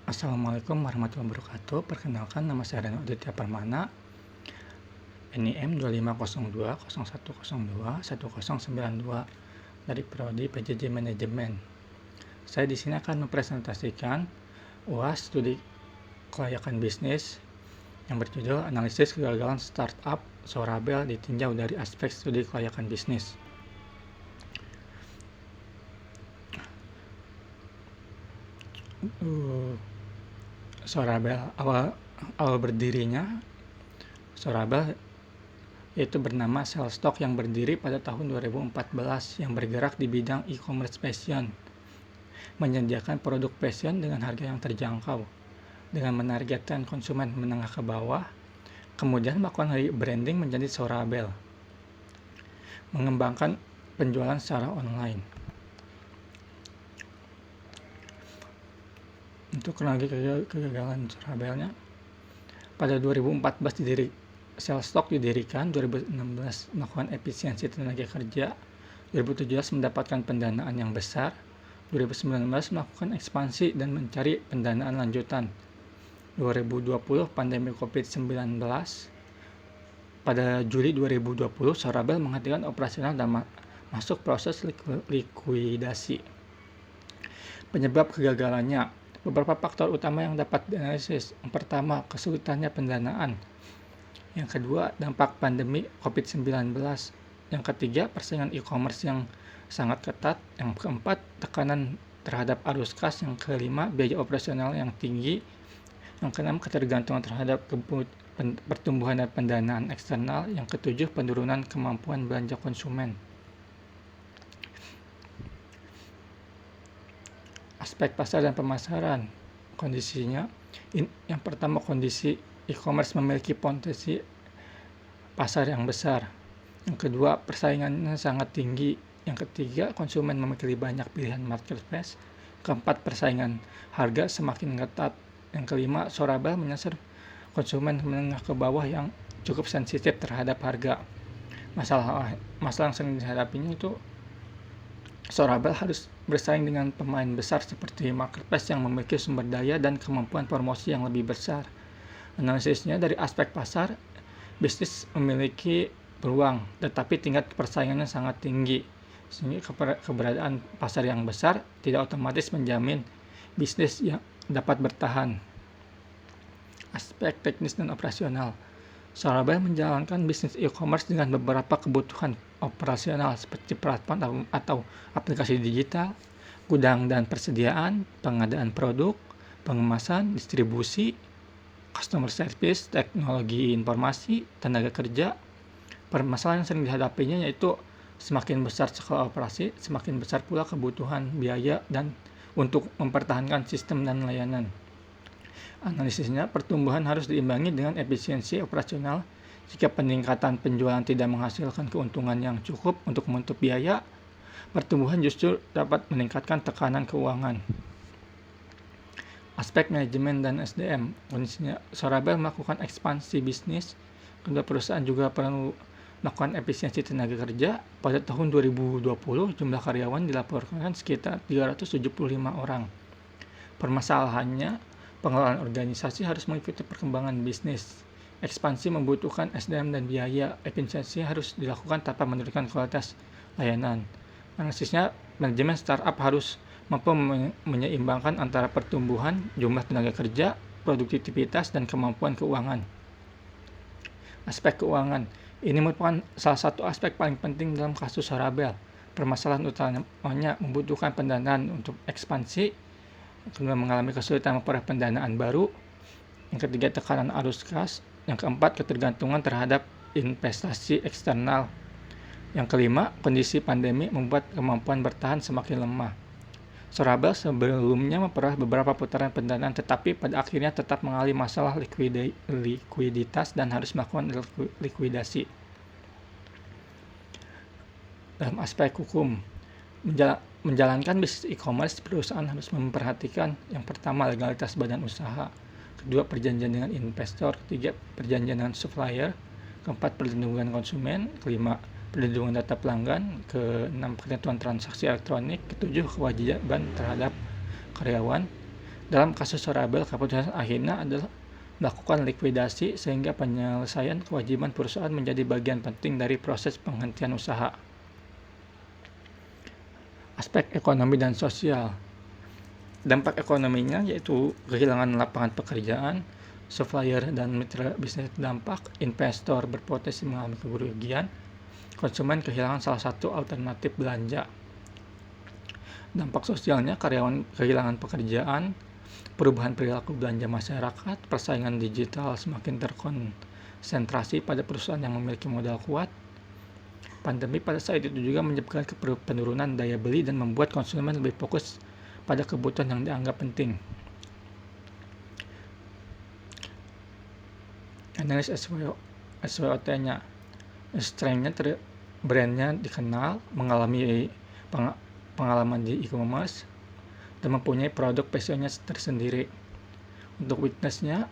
Assalamualaikum warahmatullahi wabarakatuh. Perkenalkan, nama saya Reno Aditya Permana, NIM 250201021092 dari Prodi PJJ Manajemen. Saya di sini akan mempresentasikan UAS Studi Kelayakan Bisnis yang berjudul Analisis Kegagalan Startup Sorabel ditinjau dari aspek studi kelayakan bisnis. Sorabel awal berdirinya Sorabel yaitu bernama Cellstock yang berdiri pada tahun 2014 yang bergerak di bidang e-commerce fashion, menyediakan produk fashion dengan harga yang terjangkau dengan menargetkan konsumen menengah ke bawah, kemudian melakukan rebranding menjadi Sorabel, mengembangkan penjualan secara online. Untuk kronologi kegagalan Sorabelnya, pada 2014 Cellstock didirikan, 2016 melakukan efisiensi tenaga kerja, 2017 mendapatkan pendanaan yang besar, 2019 melakukan ekspansi dan mencari pendanaan lanjutan, 2020 pandemi COVID-19. Pada Juli 2020 Sorabel menghentikan operasional dan masuk proses likuidasi. Penyebab kegagalannya, beberapa faktor utama yang dapat dianalisis. Yang pertama, kesulitannya pendanaan. Yang kedua, dampak pandemi COVID-19. Yang ketiga, persaingan e-commerce yang sangat ketat. Yang keempat, tekanan terhadap arus kas. Yang kelima, biaya operasional yang tinggi. Yang keenam, ketergantungan terhadap pertumbuhan dan pendanaan eksternal. Yang ketujuh, penurunan kemampuan belanja konsumen. Aspek pasar dan pemasaran. Kondisinya, yang pertama, kondisi e-commerce memiliki potensi pasar yang besar. Yang kedua, persaingannya sangat tinggi. Yang ketiga, konsumen memiliki banyak pilihan marketplace. Keempat, persaingan harga semakin ketat. Yang kelima, Sorabel menyasar konsumen menengah ke bawah yang cukup sensitif terhadap harga. Masalah yang sering dihadapinya itu Sorabel harus bersaing dengan pemain besar seperti marketplace yang memiliki sumber daya dan kemampuan promosi yang lebih besar. Analisisnya dari aspek pasar, bisnis memiliki peluang, tetapi tingkat persaingannya sangat tinggi. Sehingga keberadaan pasar yang besar tidak otomatis menjamin bisnis yang dapat bertahan. Aspek teknis dan operasional. Sorabel menjalankan bisnis e-commerce dengan beberapa kebutuhan operasional seperti platform atau aplikasi digital, gudang dan persediaan, pengadaan produk, pengemasan, distribusi, customer service, teknologi informasi, tenaga kerja. Permasalahan yang sering dihadapinya yaitu semakin besar skala operasi, semakin besar pula kebutuhan biaya dan untuk mempertahankan sistem dan layanan. Analisisnya, pertumbuhan harus diimbangi dengan efisiensi operasional. Jika peningkatan penjualan tidak menghasilkan keuntungan yang cukup untuk menutup biaya, pertumbuhan justru dapat meningkatkan tekanan keuangan. Aspek manajemen dan SDM. Kondisinya, Sorabel melakukan ekspansi bisnis. Kedua perusahaan juga perlu melakukan efisiensi tenaga kerja. Pada tahun 2020, jumlah karyawan dilaporkan sekitar 375 orang. Permasalahannya, pengelolaan organisasi harus mengikuti perkembangan bisnis. Ekspansi membutuhkan SDM dan biaya. Efisiensi harus dilakukan tanpa menurunkan kualitas layanan. Analisisnya, manajemen startup harus mampu menyeimbangkan antara pertumbuhan, jumlah tenaga kerja, produktivitas, dan kemampuan keuangan. Aspek keuangan. Ini merupakan salah satu aspek paling penting dalam kasus Sorabel. Permasalahan utamanya membutuhkan pendanaan untuk ekspansi, kemudian mengalami kesulitan memperoleh pendanaan baru. Yang ketiga, tekanan arus kas. Yang keempat, ketergantungan terhadap investasi eksternal. Yang kelima, kondisi pandemi membuat kemampuan bertahan semakin lemah. Sorabel sebelumnya memperoleh beberapa putaran pendanaan, tetapi pada akhirnya tetap mengalami masalah likuiditas dan harus melakukan likuidasi. Dalam aspek hukum, menjalankan bisnis e-commerce, perusahaan harus memperhatikan yang pertama, legalitas badan usaha. Kedua, perjanjian dengan investor. Ketiga, perjanjian dengan supplier. Keempat, perlindungan konsumen. Kelima, perlindungan data pelanggan. Keenam, ketentuan transaksi elektronik. Ketujuh, kewajiban terhadap karyawan. Dalam kasus Sorabel, keputusan akhirnya adalah melakukan likuidasi sehingga penyelesaian kewajiban perusahaan menjadi bagian penting dari proses penghentian usaha. Aspek ekonomi dan sosial. Dampak ekonominya yaitu kehilangan lapangan pekerjaan, supplier dan mitra bisnis terdampak, investor berpotensi mengalami kerugian, konsumen kehilangan salah satu alternatif belanja. Dampak sosialnya, karyawan kehilangan pekerjaan, perubahan perilaku belanja masyarakat, persaingan digital semakin terkonsentrasi pada perusahaan yang memiliki modal kuat. Pandemi pada saat itu juga menyebabkan penurunan daya beli dan membuat konsumen lebih fokus pada kebutuhan yang dianggap penting. Analis SWOT-nya, strength-nya brandnya dikenal, mengalami pengalaman di e-commerce, dan mempunyai produk passionnya tersendiri. Untuk weakness-nya,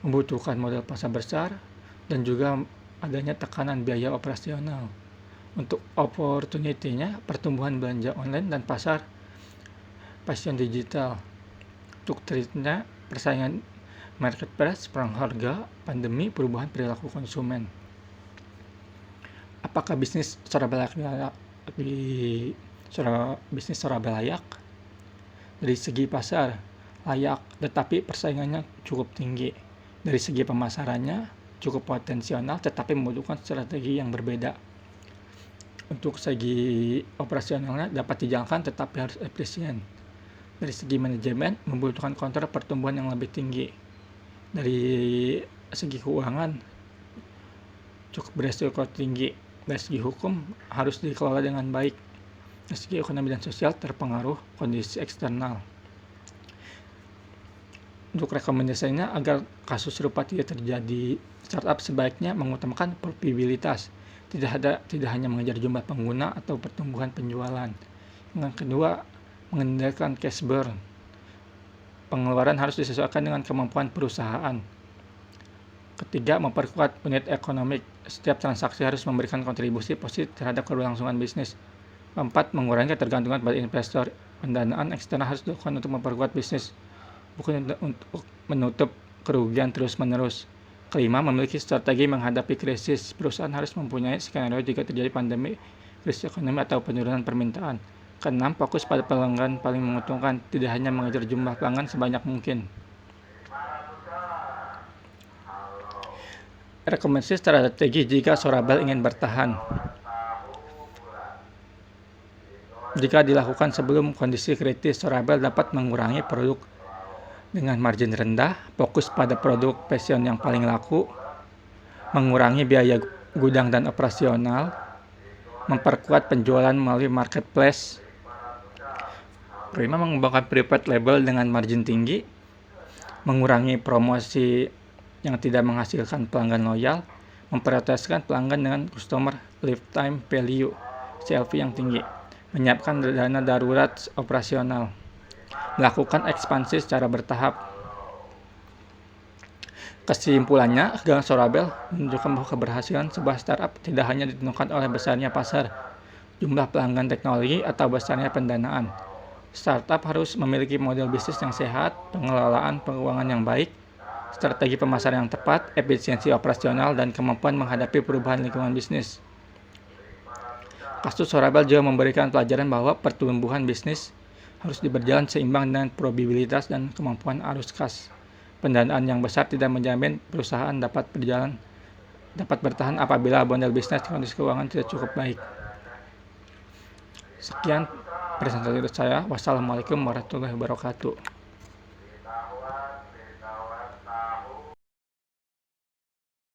membutuhkan modal pasar besar dan juga adanya tekanan biaya operasional. Untuk opportunity-nya, pertumbuhan belanja online dan pasar passion digital. Untuk threat-nya, persaingan marketplace, perang harga, pandemi, perubahan perilaku konsumen. Apakah bisnis Sorabel layak? Dari segi pasar layak, tetapi persaingannya cukup tinggi. Dari segi pemasarannya cukup potensial, tetapi membutuhkan strategi yang berbeda. Untuk segi operasionalnya dapat dijalankan tetapi harus efisien. Dari segi manajemen membutuhkan kontrol pertumbuhan yang lebih tinggi. Dari segi keuangan cukup beresiko tinggi. Dari segi hukum harus dikelola dengan baik. Dari segi ekonomi dan sosial terpengaruh kondisi eksternal. Untuk rekomendasinya agar kasus serupa tidak terjadi, startup sebaiknya mengutamakan profitabilitas. Tidak hanya mengejar jumlah pengguna atau pertumbuhan penjualan. Yang kedua, mengendalikan cash burn. Pengeluaran harus disesuaikan dengan kemampuan perusahaan. Ketiga, memperkuat unit ekonomi. Setiap transaksi harus memberikan kontribusi positif terhadap keberlangsungan bisnis. Keempat, mengurangi ketergantungan pada investor. Pendanaan eksternal harus dilakukan untuk memperkuat bisnis, bukan untuk menutup kerugian terus-menerus. Kelima, memiliki strategi menghadapi krisis. Perusahaan harus mempunyai skenario jika terjadi pandemi, krisis ekonomi, atau penurunan permintaan. Keenam, fokus pada pelanggan paling menguntungkan, tidak hanya mengejar jumlah pelanggan sebanyak mungkin. Rekomendasi strategi jika Sorabel ingin bertahan. Jika dilakukan sebelum kondisi kritis, Sorabel dapat mengurangi produk dengan margin rendah, fokus pada produk passion yang paling laku, mengurangi biaya gudang dan operasional, memperkuat penjualan melalui marketplace. Kelima, mengembangkan private label dengan margin tinggi, mengurangi promosi yang tidak menghasilkan pelanggan loyal, memprioritaskan pelanggan dengan customer lifetime value (CLV) yang tinggi, menyiapkan dana darurat operasional, melakukan ekspansi secara bertahap. Kesimpulannya, kegagalan Sorabel menunjukkan bahwa keberhasilan sebuah startup tidak hanya ditentukan oleh besarnya pasar, jumlah pelanggan teknologi, atau besarnya pendanaan. Startup harus memiliki model bisnis yang sehat, pengelolaan keuangan yang baik, strategi pemasaran yang tepat, efisiensi operasional, dan kemampuan menghadapi perubahan lingkungan bisnis. Kasus Sorabel juga memberikan pelajaran bahwa pertumbuhan bisnis harus berjalan seimbang dengan probabilitas dan kemampuan arus kas. Pendanaan yang besar tidak menjamin perusahaan dapat bertahan apabila model bisnis kondisi keuangan tidak cukup baik. Sekian presentasi saya. Wassalamualaikum warahmatullahi wabarakatuh.